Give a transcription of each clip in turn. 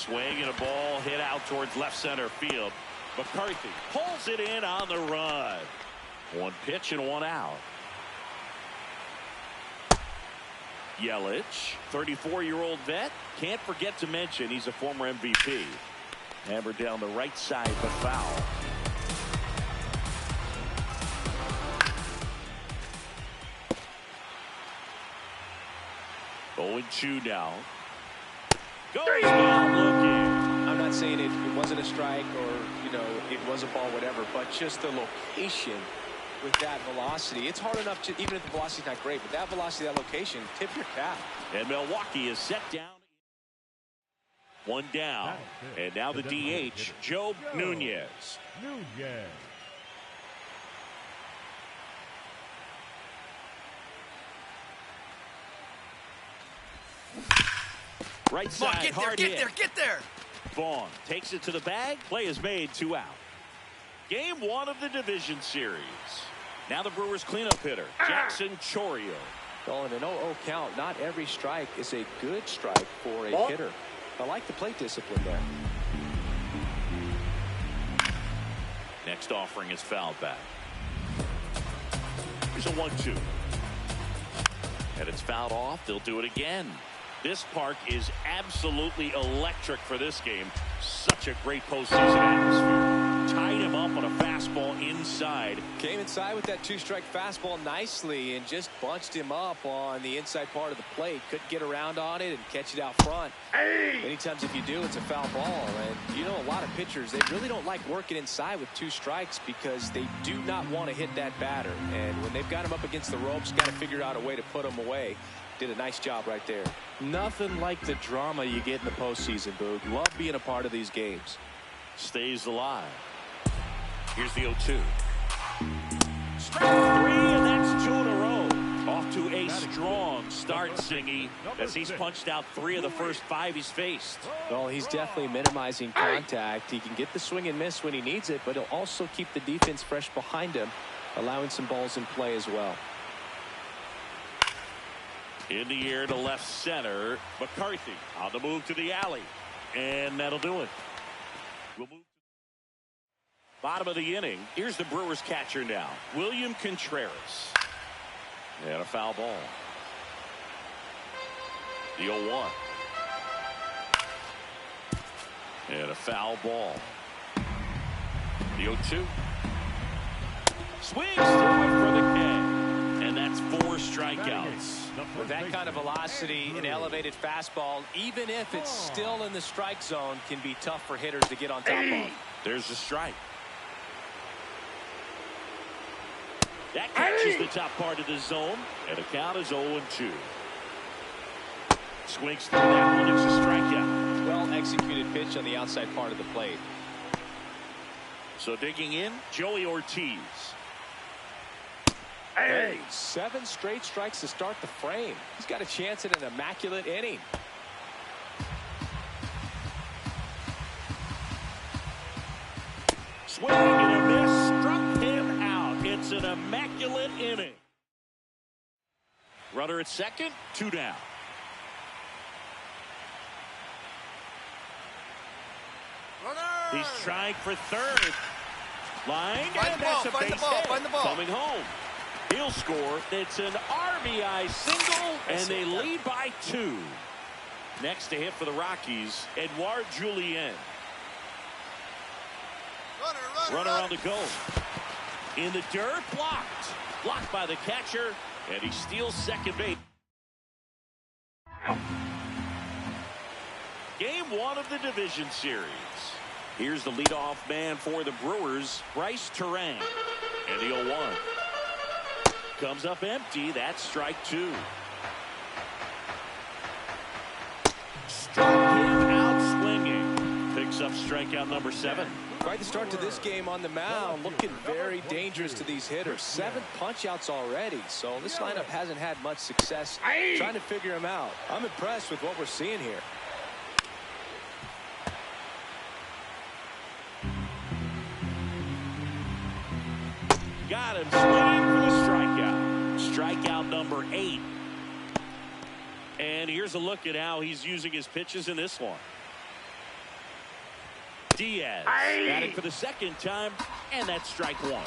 swing and a ball hit out towards left center field. McCarthy pulls it in on the run. One pitch and one out. Yelich, 34-year-old vet. Can't forget to mention he's a former MVP. Hammered down the right side, but foul. Oh, 0-2 now. Goes down looking. I'm not saying it wasn't a strike or, it was a ball, whatever, but just the location with that velocity. It's hard enough to, even if the velocity's not great, but that velocity, that location, tip your cap. And Milwaukee is set down. One down. And now the DH, Joe Nunez. Right side, hard hit. Get there. Vaughn takes it to the bag. Play is made, 2 out. Game 1 of the division series. Now the Brewers cleanup hitter, Jackson Chourio. Calling an 0-0 count. Not every strike is a good strike for a hitter. I like the plate discipline there. Next offering is fouled back. Here's a 1-2. And it's fouled off. They'll do it again. This park is absolutely electric for this game. Such a great postseason atmosphere. Tied him up on a fastball inside. Came inside with that 2-strike fastball nicely and just bunched him up on the inside part of the plate. Couldn't get around on it and catch it out front. Many times if you do, it's a foul ball. And a lot of pitchers, they really don't like working inside with 2 strikes because they do not want to hit that batter. And when they've got him up against the ropes, got to figure out a way to put him away. Did a nice job right there. Nothing like the drama you get in the postseason, Boog. Love being a part of these games. Stays alive. Here's the 0-2. Strike 3, and that's 2 in a row. Off to a strong start, Singy, as he's punched out 3 of the first 5 he's faced. Well, he's definitely minimizing contact. He can get the swing and miss when he needs it, but he'll also keep the defense fresh behind him, allowing some balls in play as well. In the air to left center. McCarthy on the move to the alley. And that'll do it. We'll move to bottom of the inning. Here's the Brewers catcher now, William Contreras. And a foul ball. The 0-1. And a foul ball. The 0-2. Swings through it for the K. And that's 4 strikeouts. With that kind of velocity, an elevated fastball, even if it's still in the strike zone, can be tough for hitters to get on top of. There's the strike. That catches the top part of the zone, and the count is 0-2. Swings through that one. It's a strikeout. Well executed pitch on the outside part of the plate. So digging in, Joey Ortiz. 7 straight strikes to start the frame. He's got a chance at an immaculate inning. Swing and a miss. Struck him out. It's an immaculate inning. Runner at second, 2 down. He's trying for third. Line, and that's a base hit. Coming home. He'll score. It's an RBI single, and they lead by 2. Next to hit for the Rockies, Edouard Julien. Runner on the go. In the dirt, blocked. Blocked by the catcher, and he steals second base. Game 1 of the division series. Here's the leadoff man for the Brewers, Bryce Terang. And the 0-1. Comes up empty. That's strike 2. Struck him out swinging. Picks up strikeout number 7. Quite the start to this game on the mound. Looking very dangerous to these hitters. 7 punch-outs already. So this lineup hasn't had much success trying to figure him out. I'm impressed with what we're seeing here. Got him swinging for the strikeout. Strikeout number 8. And here's a look at how he's using his pitches in this one. Diaz batting for the second time, and that's strike one.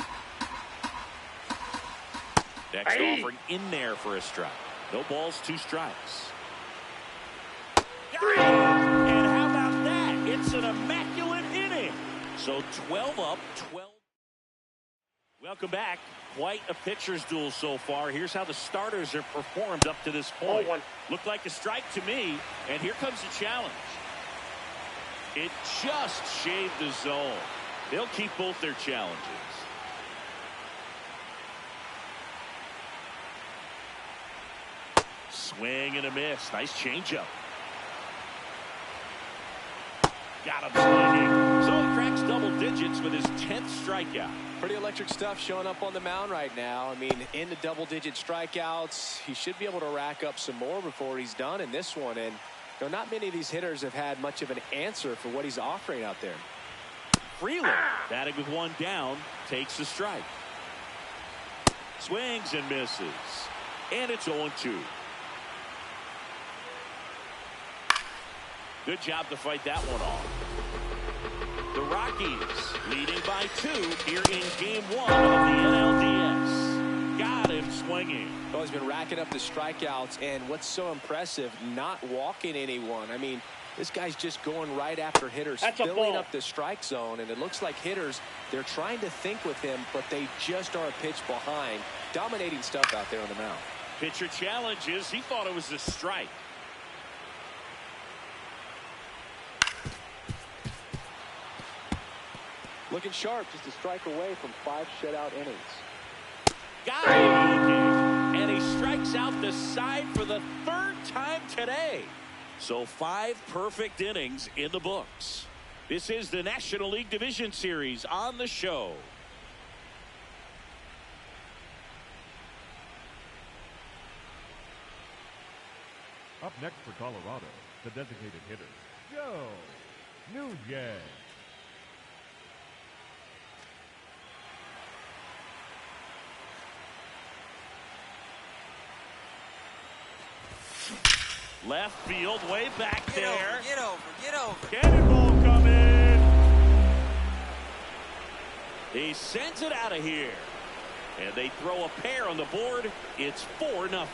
Next offering in there for a strike. No balls, 2 strikes. And how about that? It's an immaculate inning. So 12 up, 12. Welcome back. Quite a pitcher's duel so far. Here's how the starters have performed up to this point. Looked like a strike to me, and here comes the challenge. It just shaved the zone. They'll keep both their challenges. Swing and a miss. Nice changeup. Got him swinging. So he cracks double digits with his 10th strikeout. Pretty electric stuff showing up on the mound right now. I mean, in the double-digit strikeouts, he should be able to rack up some more before he's done in this one. And not many of these hitters have had much of an answer for what he's offering out there. Freeland, batting with 1 down, takes the strike. Swings and misses. And it's 0-2. Good job to fight that one off. The Rockies leading by 2 here in Game 1 of the NLDS. Got him swinging. Well, he's been racking up the strikeouts, and what's so impressive, not walking anyone. I mean, this guy's just going right after hitters, filling up the strike zone, and it looks like hitters, they're trying to think with him, but they just are a pitch behind. Dominating stuff out there on the mound. Pitcher challenges. He thought it was a strike. Looking sharp, just a strike away from 5 shutout innings. Got him. And he strikes out the side for the 3rd time today. So 5 perfect innings in the books. This is the National League Division Series on the show. Up next for Colorado, the designated hitter, Joe Nunez. Left field, way back there. Get over. Cannonball coming. He sends it out of here. And they throw a pair on the board. It's 4-0.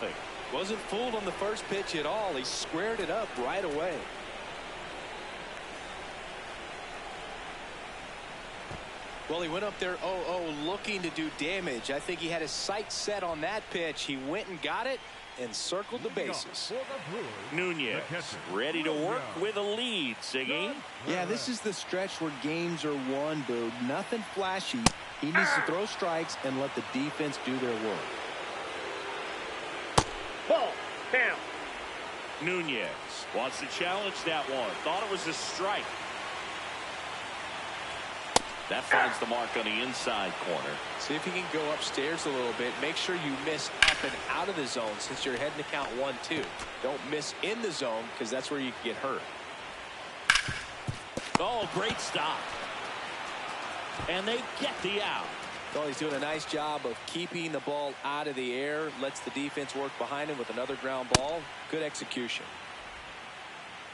Wasn't fooled on the first pitch at all. He squared it up right away. Well, he went up there 0-0 looking to do damage. I think he had his sights set on that pitch. He went and got it and circled the bases. Nunez ready to work with a lead, Siggy. Yeah, this is the stretch where games are won, Boog. Nothing flashy. He needs to throw strikes and let the defense do their work. Ball down. Nunez wants to challenge that one. Thought it was a strike. That finds the mark on the inside corner. See if he can go upstairs a little bit. Make sure you miss up and out of the zone since you're heading to count 1-2. Don't miss in the zone because that's where you can get hurt. Oh, great stop. And they get the out. Well, he's doing a nice job of keeping the ball out of the air. Lets the defense work behind him with another ground ball. Good execution.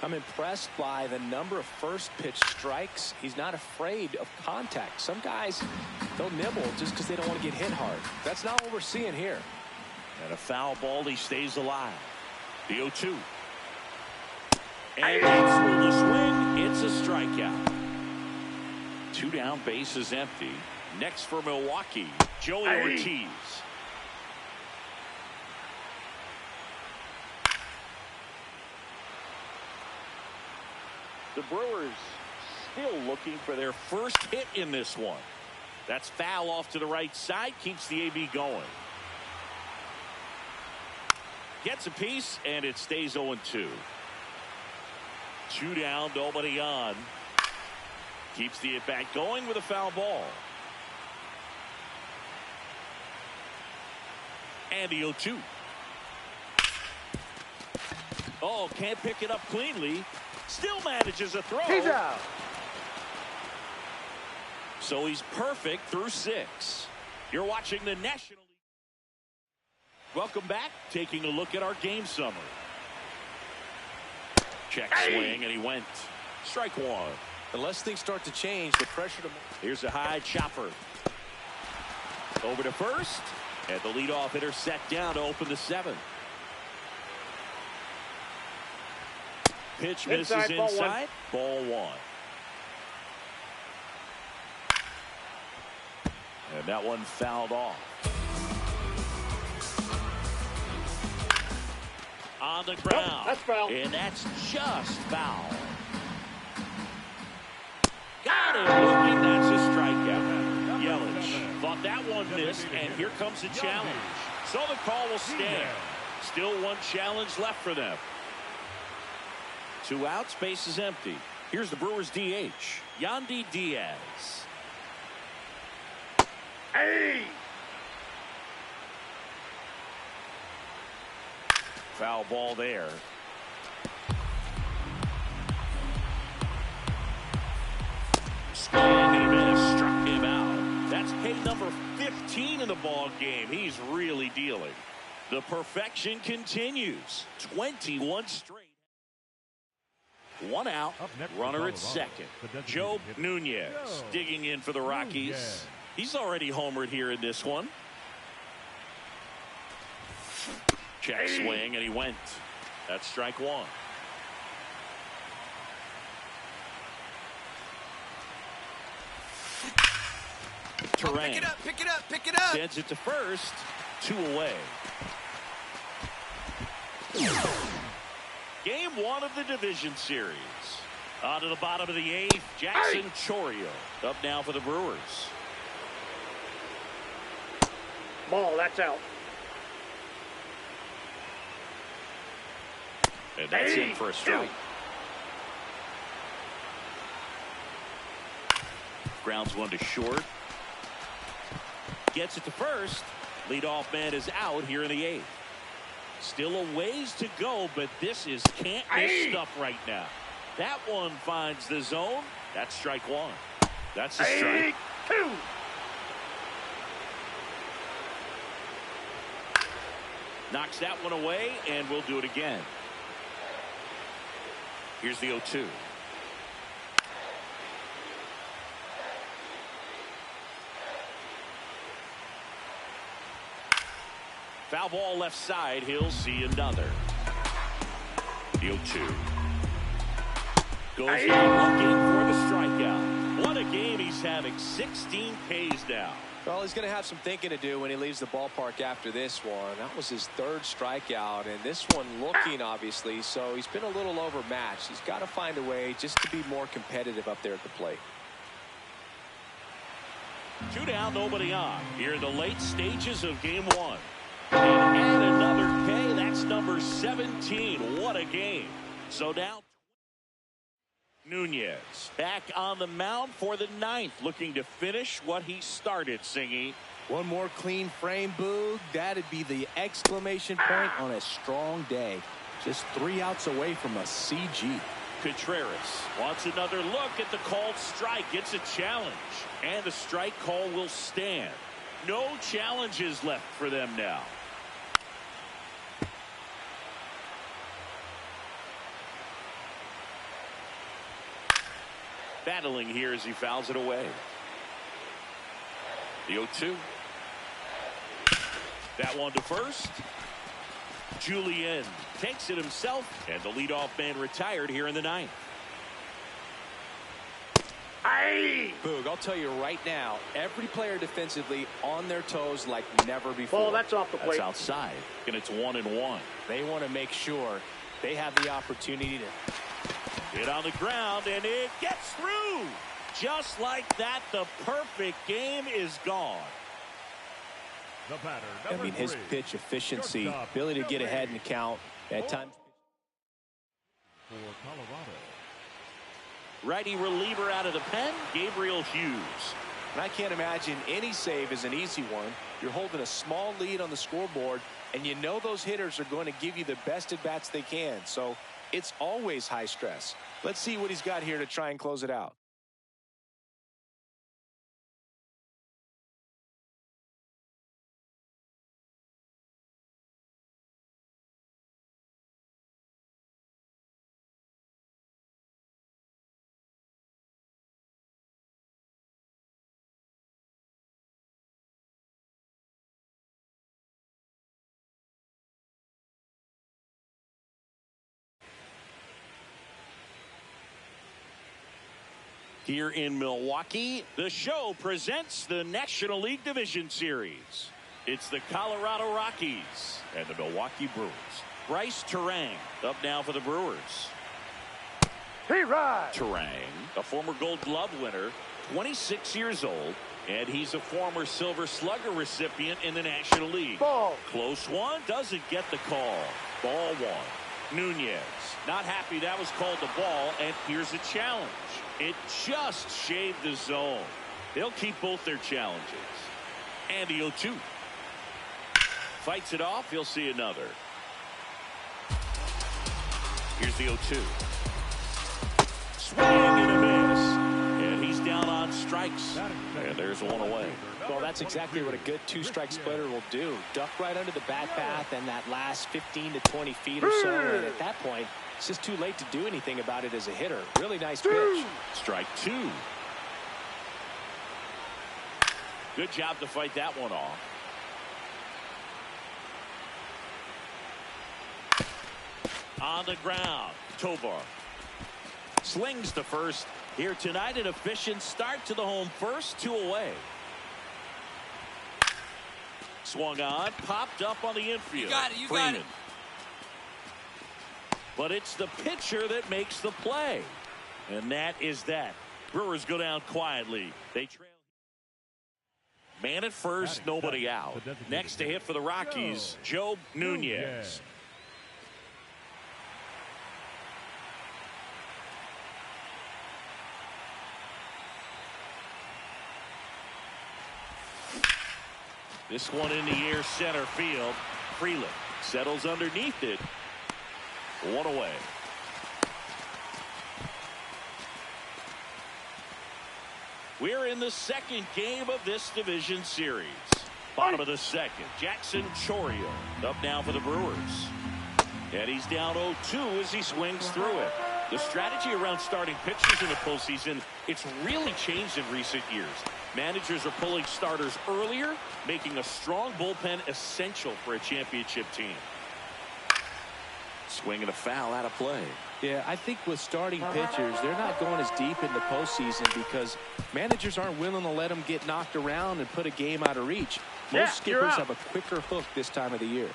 I'm impressed by the number of first pitch strikes. He's not afraid of contact. Some guys, they'll nibble just because they don't want to get hit hard. That's not what we're seeing here. And a foul ball, he stays alive. The 0-2. And through the swing, it's a strikeout. 2 down, base is empty. Next for Milwaukee, Joey Ortiz. The Brewers still looking for their first hit in this one. That's foul off to the right side, keeps the AB going. Gets a piece, and it stays 0-2. 2 down, nobody on. Keeps the at-bat going with a foul ball. And the 0-2. Oh, can't pick it up cleanly. Still manages a throw. He's out. So he's perfect through 6. You're watching the National League. Welcome back. Taking a look at our game summary. Check swing, and he went. Strike 1. Unless things start to change, the pressure to... Here's a high chopper. Over to first. And the leadoff hitter set down to open the 7th. Pitch misses inside. Ball 1. And that one fouled off. On the ground. Oh, that's foul. And that's just foul. Got him looking. That's a strikeout. Yelich thought that one missed, and here comes the challenge. So the call will stand. Still one challenge left for them. 2 outs, base is empty. Here's the Brewers DH, Yandy Diaz. Hey! Foul ball there. Swing and a miss, struck him out. That's K number 15 in the ball game. He's really dealing. The perfection continues. 21 straight. 1 out. Runner at second. Joe Nunez digging in for the Rockies. He's already homered here in this one. Check swing, and he went. That's strike 1. Terrain. Pick it up. Sends it to first. 2 away. Game 1 of the division series. On to the bottom of the 8th. Jackson Chourio up now for the Brewers. Ball, that's out. And that's in for a strike. Grounds one to short. Gets it to first. Leadoff man is out here in the 8th. Still a ways to go, but this is can't miss stuff right now. That one finds the zone. That's strike 1. That's a strike. 2. Knocks that one away, and we'll do it again. Here's the 0-2. Foul ball left side. He'll see another. The 0-2. Goes down looking for the strikeout. What a game he's having. 16 Ks now. Well, he's going to have some thinking to do when he leaves the ballpark after this one. That was his 3rd strikeout, and this one looking, obviously, so he's been a little overmatched. He's got to find a way just to be more competitive up there at the plate. 2 down, nobody on. Here in the late stages of game 1. And add another K. That's number 17. What a game. So now Nunez back on the mound for the 9th, looking to finish what he started, Singy. One more clean frame, Boog. That'd be the exclamation point on a strong day. Just 3 outs away from a CG. Contreras wants another look at the called strike. It's a challenge, and the strike call will stand. No challenges left for them now. Battling here as he fouls it away. The 0-2. That one to first. Julien takes it himself, and the leadoff man retired here in the 9th. Boog, I'll tell you right now, every player defensively on their toes like never before. Ball, that's off the plate. That's outside, and it's 1-1. They want to make sure they have the opportunity to hit on the ground, and it gets through. Just like that, the perfect game is gone. The batter, I mean, his pitch efficiency, ability to get ahead in the count at times. For Colorado. Righty reliever out of the pen, Gabriel Hughes. And I can't imagine any save is an easy one. You're holding a small lead on the scoreboard, and you know those hitters are going to give you the best at-bats they can. So it's always high stress. Let's see what he's got here to try and close it out. Here in Milwaukee, the show presents the National League Division Series. It's the Colorado Rockies and the Milwaukee Brewers. Bryce Turang up now for the Brewers. Turang, a former Gold Glove winner, 26 years old, and he's a former Silver Slugger recipient in the National League. Ball. Close one, doesn't get the call. Ball one. Nunez, not happy that was called the ball, and here's a challenge. It just shaved the zone. They'll keep both their challenges. And the 0-2. Fights it off, he'll see another. Here's the 0-2. Swing and a miss. And he's down on strikes. And there's one away. Well, that's exactly what a good two-strike splitter will do. Duck right under the bat path and that last 15 to 20 feet or so. And at that point, it's just too late to do anything about it as a hitter. Really nice pitch. Strike two. Good job to fight that one off. On the ground, Tovar slings to first. Here tonight, an efficient start to the home first, 2 away. Swung on, popped up on the infield. You got it, you Freeman. got it. But it's the pitcher that makes the play. And that is that. Brewers go down quietly. They trail. Man at first, nobody out. Next to hit for the Rockies, Joe Nunez. This one in the air, center field. Freeland settles underneath it. 1 away. We're in the second game of this division series. Bottom of the second. Jackson Chourio up now for the Brewers. And he's down 0-2 as he swings through it. The strategy around starting pitchers in the postseason, it's really changed in recent years. Managers are pulling starters earlier, making a strong bullpen essential for a championship team. Swing and a foul out of play. Yeah, I think with starting pitchers, they're not going as deep in the postseason because managers aren't willing to let them get knocked around and put a game out of reach. Most skippers have a quicker hook this time of the year.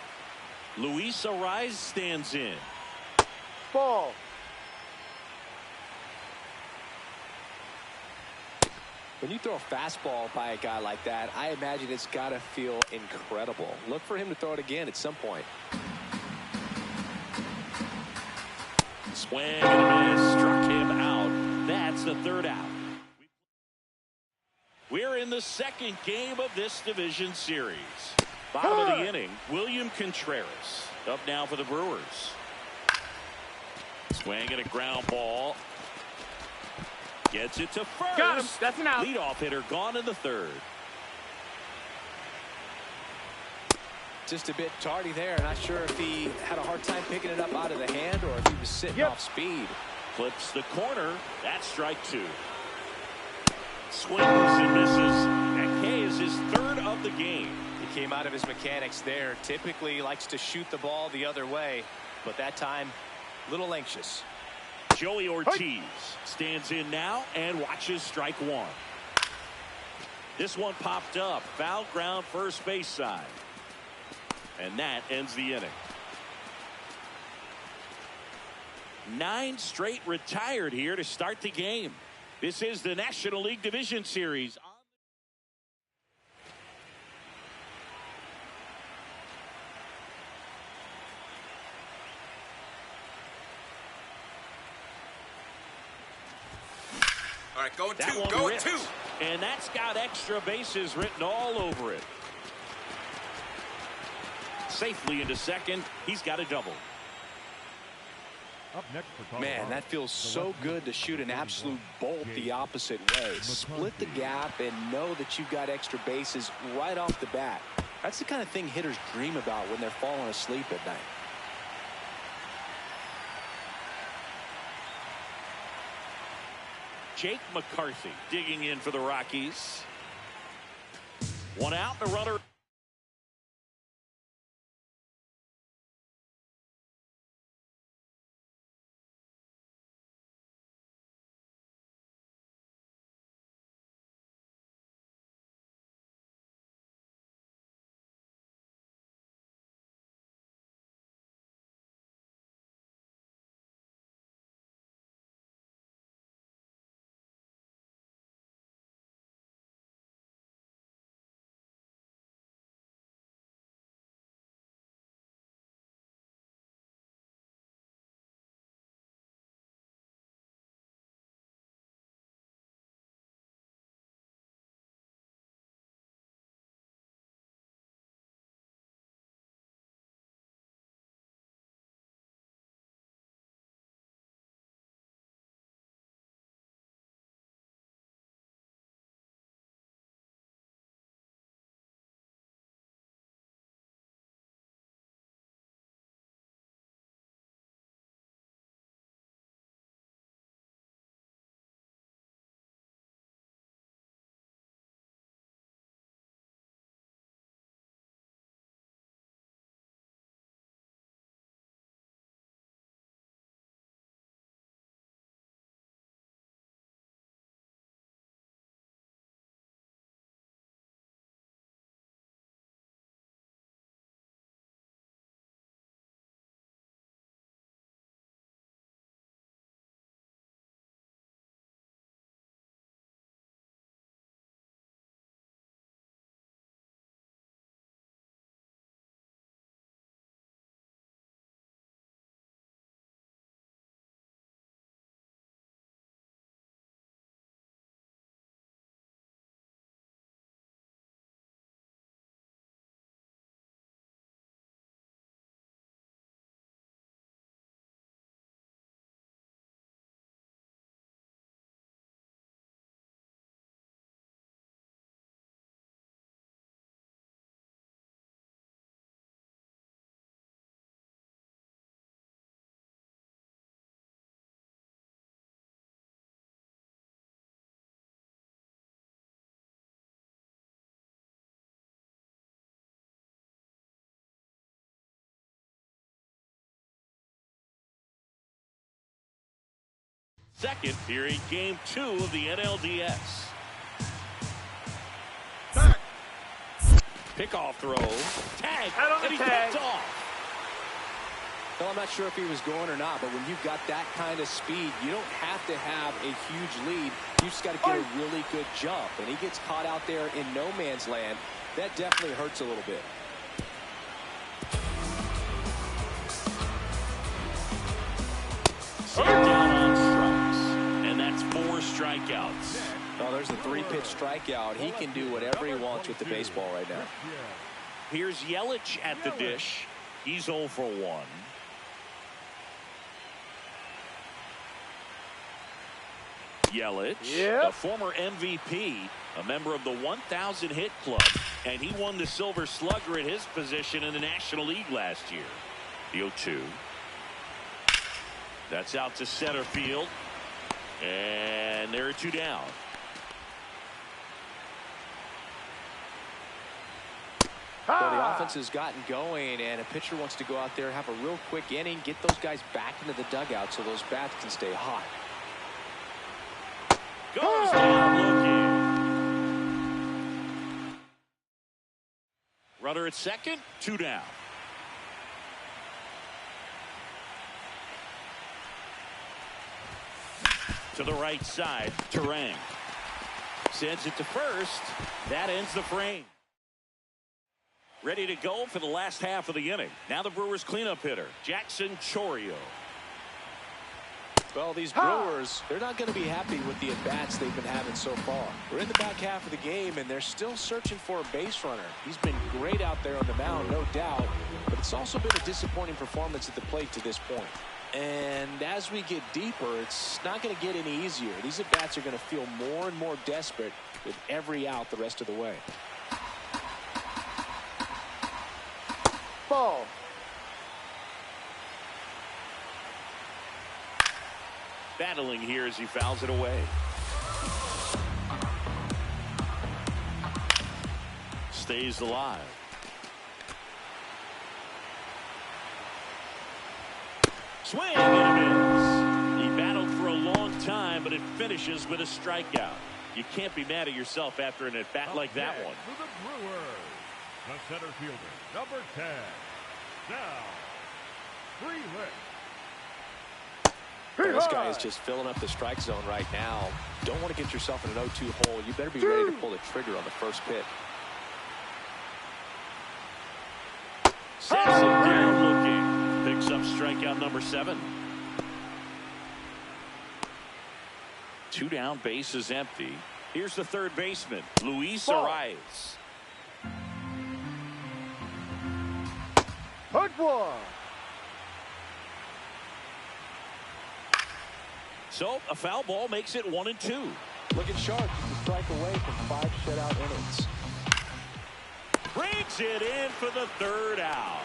Luis Arraez stands in. Ball. When you throw a fastball by a guy like that, I imagine it's got to feel incredible. Look for him to throw it again at some point. Swing and a miss, struck him out. That's the third out. We're in the second game of this division series. Bottom of the inning, William Contreras up now for the Brewers. Swing and a ground ball. Gets it to first. Got him. That's an out. Leadoff hitter gone in the third. Just a bit tardy there. Not sure if he had a hard time picking it up out of the hand or if he was sitting off speed. Clips the corner. That's strike two. Swings and misses. And K is his third of the game. He came out of his mechanics there. Typically likes to shoot the ball the other way, but that time a little anxious. Joey Ortiz stands in now and watches strike one. This one popped up. Foul ground first base side. And that ends the inning. 9 straight retired here to start the game. This is the National League Division Series. All right, going That two. one Going ripped. 2. And that's got extra bases written all over it. Safely into second. He's got a double. Up next for Colorado, Man, that feels so good to shoot an absolute bolt the opposite way. Split the gap and know that you've got extra bases right off the bat. That's the kind of thing hitters dream about when they're falling asleep at night. Jake McCarthy digging in for the Rockies. One out, the runner. second here in Game 2 of the NLDS. Pickoff throw. Tag. And he picked off. Well, I'm not sure if he was going or not, but when you've got that kind of speed, you don't have to have a huge lead. You just got to get a really good jump. And he gets caught out there in no man's land. That definitely hurts a little bit. Down on strikes. And that's 4 strikeouts. Oh, there's a 3-pitch strikeout. He can do whatever he wants with the baseball right now. Here's Yelich at the dish. He's 0 for 1. Yelich, a former MVP, a member of the 1,000 hit club, and he won the Silver Slugger at his position in the National League last year. The 0-2. That's out to center field. And there are 2 down. Well, the offense has gotten going, and a pitcher wants to go out there, have a real quick inning, get those guys back into the dugout so those bats can stay hot. Goes down looking. Runner at second, 2 down. To the right side, Terang sends it to first. That ends the frame. Ready to go for the last half of the inning. Now the Brewers cleanup hitter, Jackson Chourio. Well, these Brewers, they're not going to be happy with the at-bats they've been having so far. We're in the back half of the game, and they're still searching for a base runner. He's been great out there on the mound, no doubt, but it's also been a disappointing performance at the plate to this point. And as we get deeper, it's not going to get any easier. These at-bats are going to feel more and more desperate with every out the rest of the way. Ball. Battling here as he fouls it away. Stays alive. Swing and a miss. He battled for a long time, but it finishes with a strikeout. You can't be mad at yourself after an at-bat like that one. For the Brewers, the center fielder, number 10, now, This guy is just filling up the strike zone right now. Don't want to get yourself in an 0-2 hole. You better be ready to pull the trigger on the first pitch. Sets him down looking. Picks up strikeout number 7. 2 down, base is empty. Here's the third baseman, Luis Arias. Hard one. So a foul ball makes it 1-2. Looking sharp. He's a strike away from 5 shutout innings. Brings it in for the 3rd out.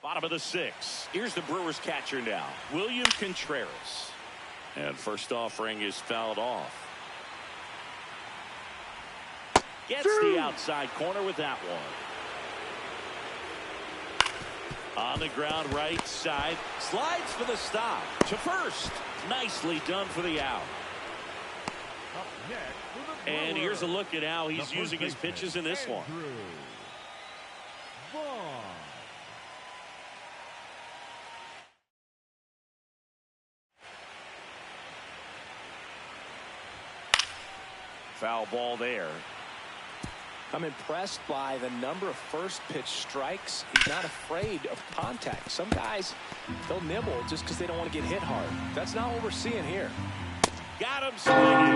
Bottom of the 6th. Here's the Brewers catcher now, William Contreras. And first offering is fouled off. Gets the outside corner with that one. On the ground right side. Slides for the stop. To first. Nicely done for the out. And here's a look at how he's using his pitches in this one. Foul ball there. I'm impressed by the number of first pitch strikes. He's not afraid of contact. Some guys, they'll nibble just because they don't want to get hit hard. That's not what we're seeing here. Got him swinging.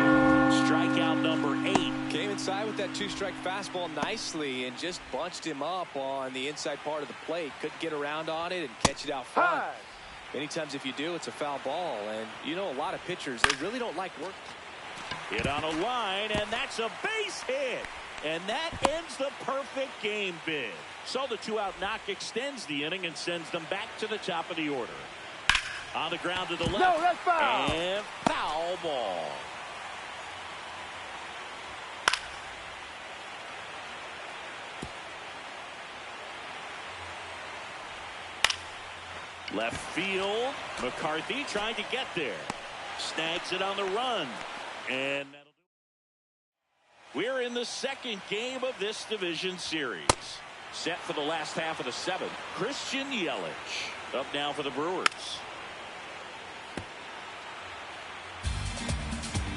Strikeout number 8. Came inside with that 2-strike fastball nicely and just bunched him up on the inside part of the plate. Couldn't get around on it and catch it out front. Many times if you do, it's a foul ball. And you know, a lot of pitchers, they really don't like work. Hit on a line, and that's a base hit. And that ends the perfect game bid. So the 2-out knock extends the inning and sends them back to the top of the order. On the ground to the left. No, that's foul. And foul ball. Left field. McCarthy trying to get there. Snags it on the run. And that'll do it. We're in the second game of this division series. Set for the last half of the seventh. Christian Yelich up now for the Brewers.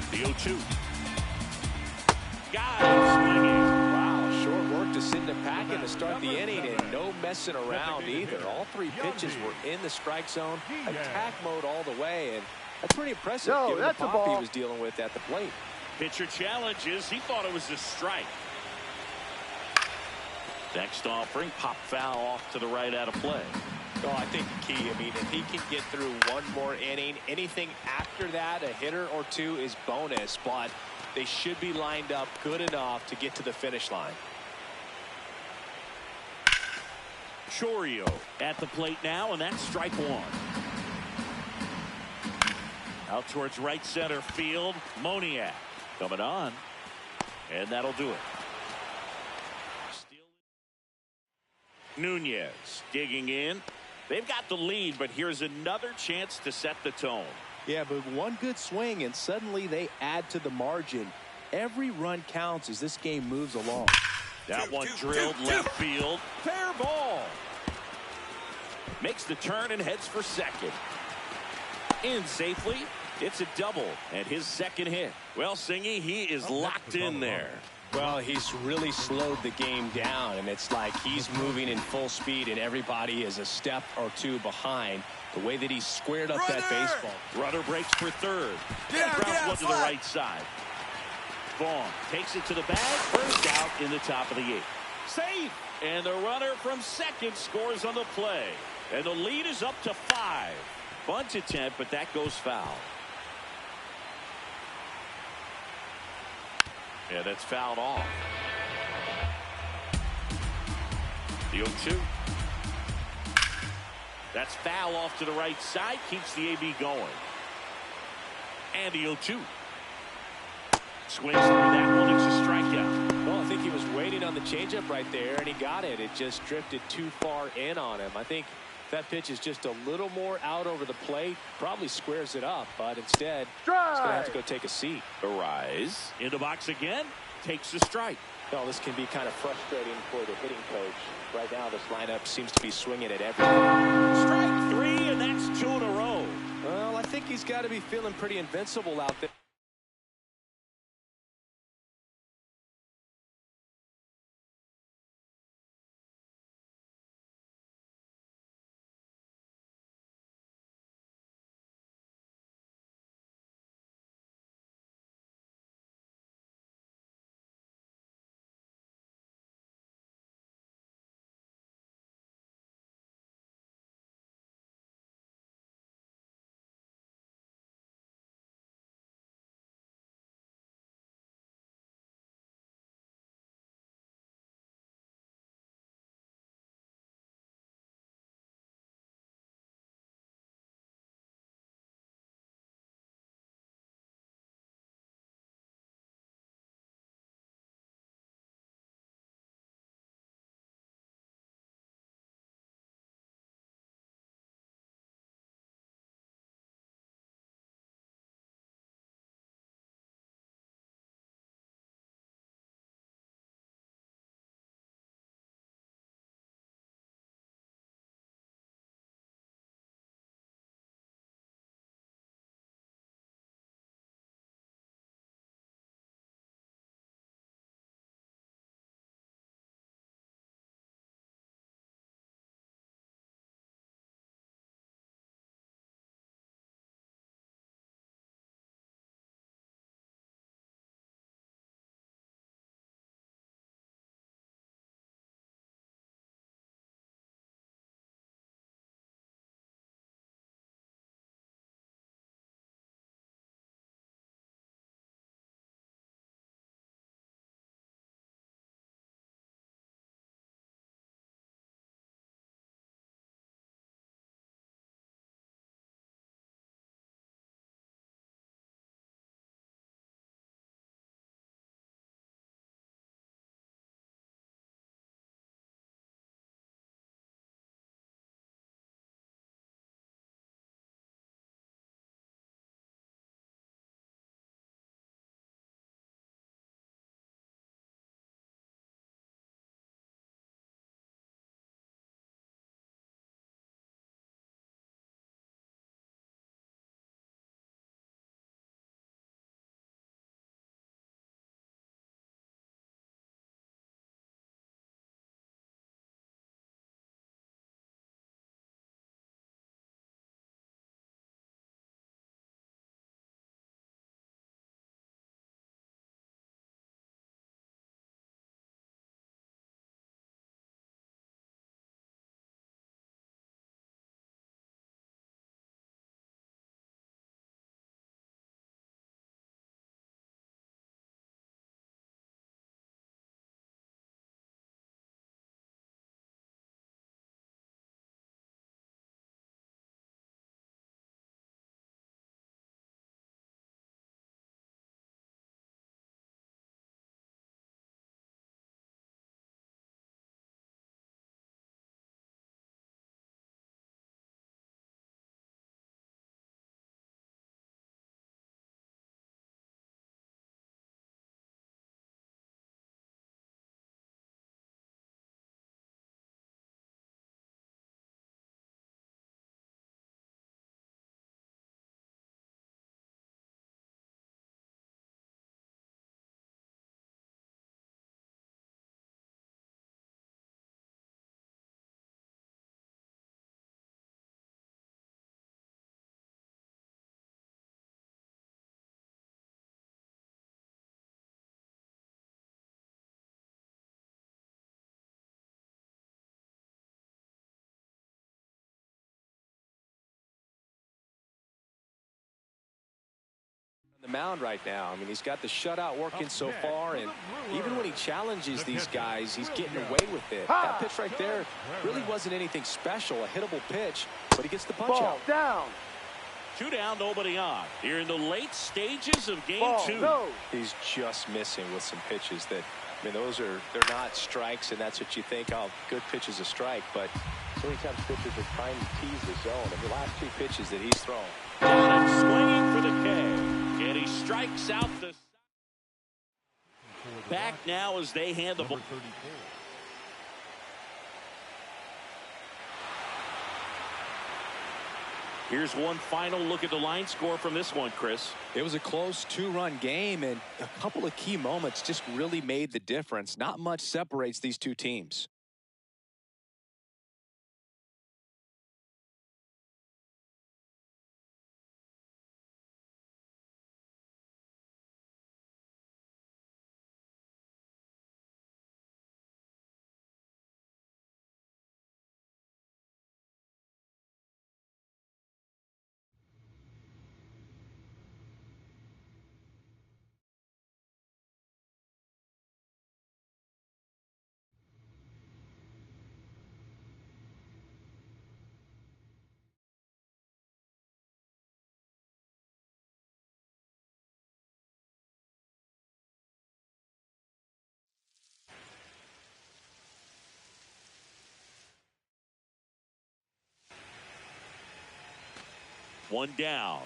The 0-2. Got him swinging. Wow, short work to send him packing to start the inning, and no messing around either. All three pitches were in the strike zone, attack mode all the way, and that's pretty impressive given the pop he was dealing with at the plate. Pitcher challenges. He thought it was a strike. Next offering, pop foul off to the right out of play. Oh, I think the key, I mean, if he can get through one more inning, anything after that, a hitter or two is bonus, but they should be lined up good enough to get to the finish line. Chourio at the plate now, and that's strike one. Out towards right center field. Moniak coming on, and that'll do it. Nunez digging in. They've got the lead, but here's another chance to set the tone. Yeah, but one good swing, and suddenly they add to the margin. Every run counts as this game moves along. That one drilled left field. Fair ball. Makes the turn and heads for second. In safely. It's a double and his second hit. Well, Singy, he is locked in there. Well, he's really slowed the game down, and it's like he's moving in full speed, and everybody is a step or two behind. The way that he squared up that baseball. Runner breaks for third. Grounds one to the right side. Vaughn takes it to the bag. First out in the top of the eighth. Safe. And the runner from second scores on the play. And the lead is up to 5. Bunt attempt, but that goes foul. Yeah, that's fouled off. The 0-2. That's foul off to the right side. Keeps the AB going. And the 0-2. Swings through that one. It's a strikeout. Well, I think he was waiting on the changeup right there, and he got it. It just drifted too far in on him. I think that pitch is just a little more out over the plate. Probably squares it up, but instead, he's going to have to go take a seat. Arise. In the box again. Takes the strike. Well, this can be kind of frustrating for the hitting coach. Right now, this lineup seems to be swinging at everything. Strike 3, and that's 2 in a row. Well, I think he's got to be feeling pretty invincible out there. The mound right now. I mean, he's got the shutout working so far, and even when he challenges these guys, he's getting away with it. That pitch right there really wasn't anything special, a hittable pitch, but he gets the punch out. Down. 2 down, nobody on. Here in the late stages of game 2. No. He's just missing with some pitches that, I mean, they're not strikes, and that's what you think, oh, good pitch is a strike, but so many times pitchers are trying to tease the zone, and the last 2 pitches that he's thrown. Got it, swinging for the K. And he strikes out the back now as they hand the ball. Here's one final look at the line score from this one, Chris. It was a close 2-run game, and a couple of key moments just really made the difference. Not much separates these two teams. One down.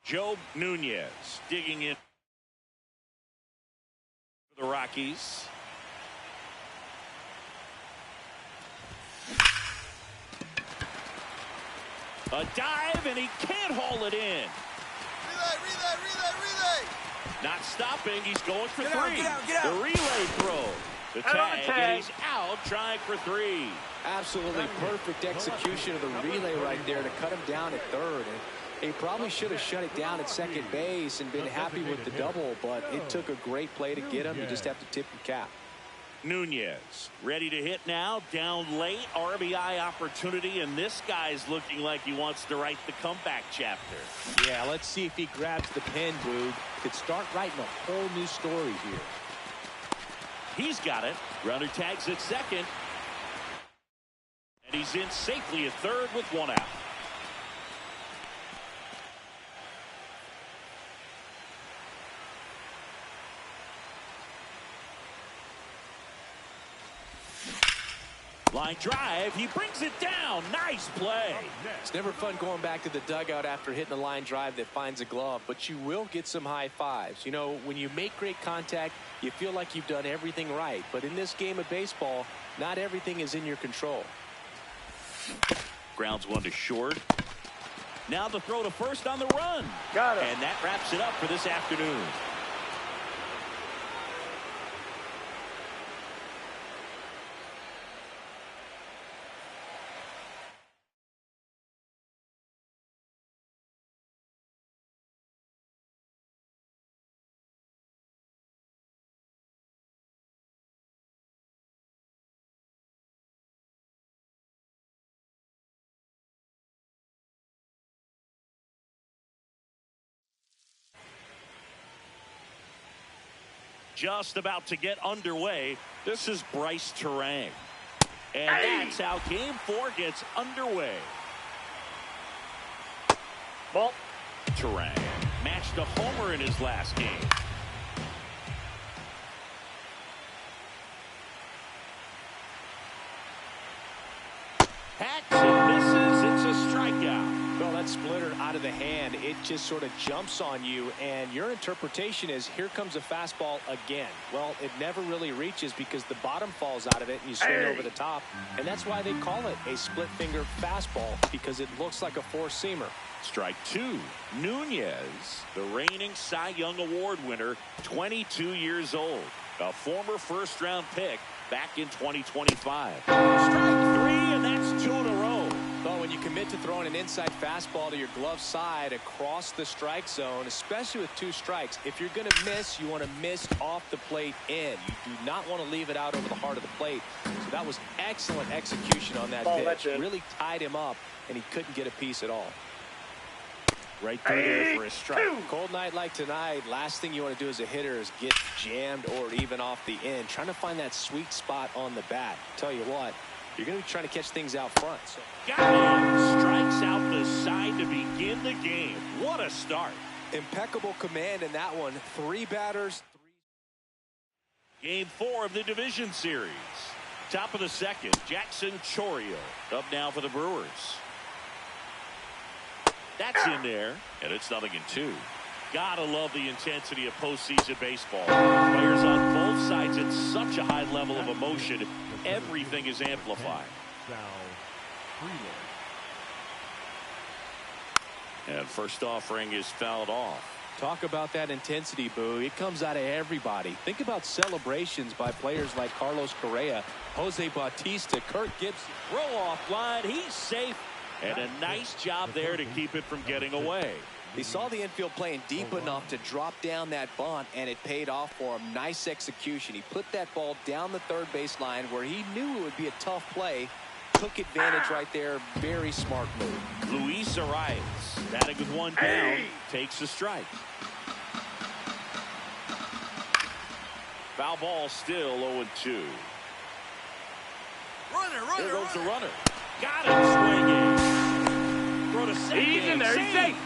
Joe Nunez digging in for the Rockies. A dive, and he can't haul it in. Relay. Not stopping. He's going for Get three. out. The relay throw. The tag, and he's out trying for 3. Absolutely perfect execution of the relay right there to cut him down at third. And he probably should have shut it down at second base and been happy with the double, but it took a great play to get him. You just have to tip your cap. Nunez ready to hit now, down late, RBI opportunity, and this guy's looking like he wants to write the comeback chapter. Yeah, let's see if he grabs the pen, Boog. Could start writing a whole new story here. He's got it. Runner tags at second. And he's in safely at third with 1 out. Line drive. He brings it down. Nice play. It's never fun going back to the dugout after hitting a line drive that finds a glove, but you will get some high fives. You know, when you make great contact, you feel like you've done everything right. But in this game of baseball, not everything is in your control. Grounds one to short. Now the throw to first on the run. Got it. And that wraps it up for this afternoon. Just about to get underway. This is Bryce Terang. And that's how game 4 gets underway. Ball. Terang matched a homer in his last game. Hacks and misses. It's a strikeout. Well, that splitter out of the hand, it just sort of jumps on you, and your interpretation is, here comes a fastball again. Well, it never really reaches because the bottom falls out of it and you swing over the top, and that's why they call it a split finger fastball, because it looks like a four-seamer. Strike 2. Nunez, the reigning Cy Young Award winner, 22 years old, a former first-round pick back in 2025. Strike 3, and that's 2 in a row. Well, when you commit to throwing an inside fastball to your glove side across the strike zone, especially with 2 strikes, if you're going to miss, you want to miss off the plate in. You do not want to leave it out over the heart of the plate. So that was excellent execution on that pitch. Really tied him up, and he couldn't get a piece at all. Right through there for a strike. Cold night like tonight, last thing you want to do as a hitter is get jammed or even off the end. Trying to find that sweet spot on the bat. Tell you what, you're going to be trying to catch things out front. So. Got him. Strikes out the side to begin the game. What a start. Impeccable command in that one. 3 batters. Game 4 of the division series. Top of the second, Jackson Chourio up now for the Brewers. That's in there, and it's 0-2. Gotta love the intensity of postseason baseball. Players on both sides at such a high level of emotion. Everything is amplified. And first offering is fouled off. Talk about that intensity, Boo. It comes out of everybody. Think about celebrations by players like Carlos Correa, Jose Bautista, Kirk Gibson. Throw off line. He's safe. And a nice job there to keep it from getting away. He saw the infield playing deep enough to drop down that bunt, and it paid off for him. Nice execution. He put that ball down the third base line where he knew it would be a tough play. Took advantage right there. Very smart move. Luis Arias, batting with 1 down, takes a strike. Foul ball still 0-2. Runner. There goes the runner. Got him swinging. Throw to second. He's in there. He's safe.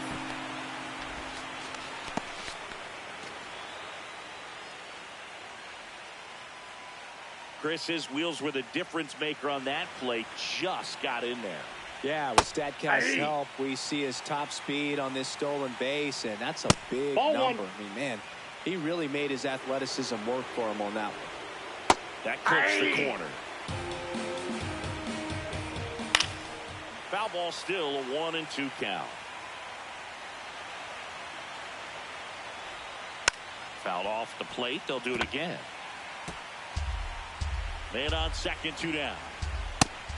Chris, his wheels were the difference maker on that play. Just got in there. Yeah, with StatCast's help, we see his top speed on this stolen base, and that's a big number. I mean, man, he really made his athleticism work for him on that one. That clips the corner. Foul ball still a 1-2 count. Fouled off the plate. They'll do it again. Man on second, 2 down.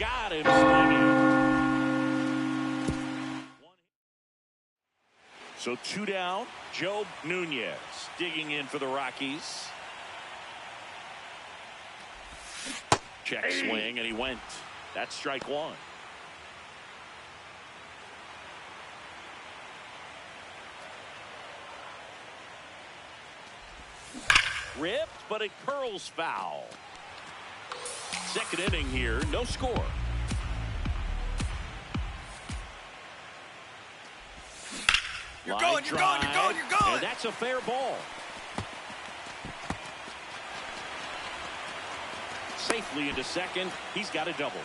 Got him swinging. So 2 down. Joe Nunez digging in for the Rockies. Check swing, and he went. That's strike 1. Ripped, but it curls foul. Second inning here, no score. You're going. And that's a fair ball. safely into second. He's got a double.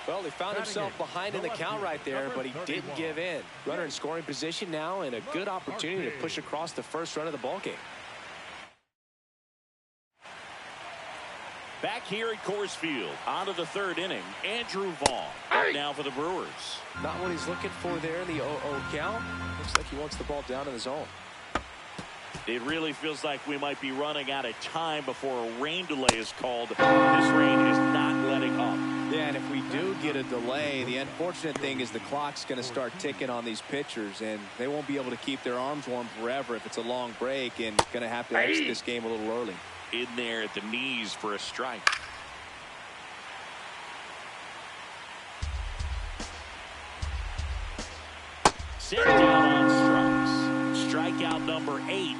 Well, he found himself behind in the count right there, but he didn't give in. Runner in scoring position now, and a good opportunity to push across the first run of the ballgame. Back here at Coors Field, on to the third inning, Andrew Vaughn up now for the Brewers. Not what he's looking for there in the 0-0 count. Looks like he wants the ball down in the zone. It really feels like we might be running out of time before a rain delay is called. This rain is not letting up. Yeah, and if we do get a delay, the unfortunate thing is the clock's going to start ticking on these pitchers, and they won't be able to keep their arms warm forever if it's a long break, and going to have to exit this game a little early. In there at the knees for a strike. Sit down on strikes. Strikeout number 8.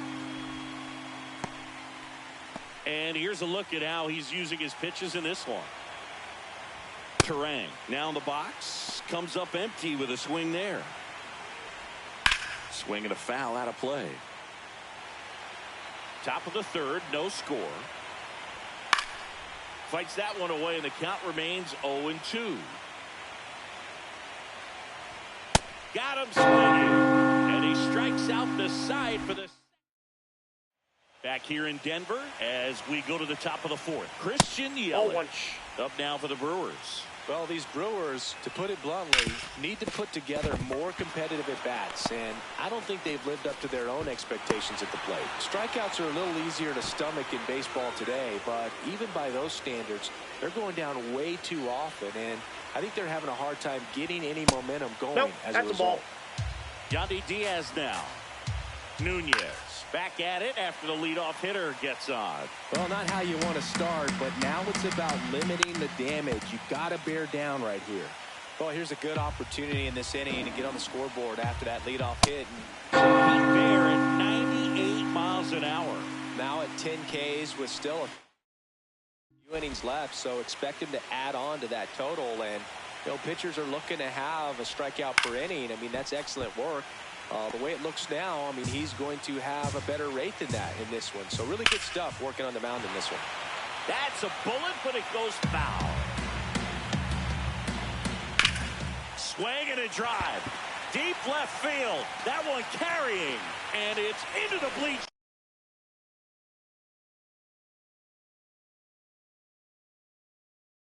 And here's a look at how he's using his pitches in this one. Terang now in the box. Comes up empty with a swing there. Swing and a foul out of play. Top of the third, no score. Fights that one away, and the count remains 0-2. Got him swinging, and he strikes out the side for the. Back here in Denver as we go to the top of the fourth. Christian Yelich up now for the Brewers. Well, these Brewers, to put it bluntly, need to put together more competitive at-bats, and I don't think they've lived up to their own expectations at the plate. Strikeouts are a little easier to stomach in baseball today, but even by those standards, they're going down way too often, and I think they're having a hard time getting any momentum going as a result. Yandy Diaz now. Nunez back at it after the leadoff hitter gets on. Well, not how you want to start, but now it's about limiting the damage. You've got to bear down right here. Well, here's a good opportunity in this inning to get on the scoreboard after that leadoff hit. Heat Bear at 98 miles an hour. Now at 10 Ks with still a few innings left, so expect him to add on to that total. And, you know, pitchers are looking to have a strikeout per inning. I mean, that's excellent work. The way it looks now, I mean, he's going to have a better rate than that in this one. So really good stuff working on the mound in this one. That's a bullet, but it goes foul. Swing and a drive. Deep left field. That one carrying. And it's into the bleachers.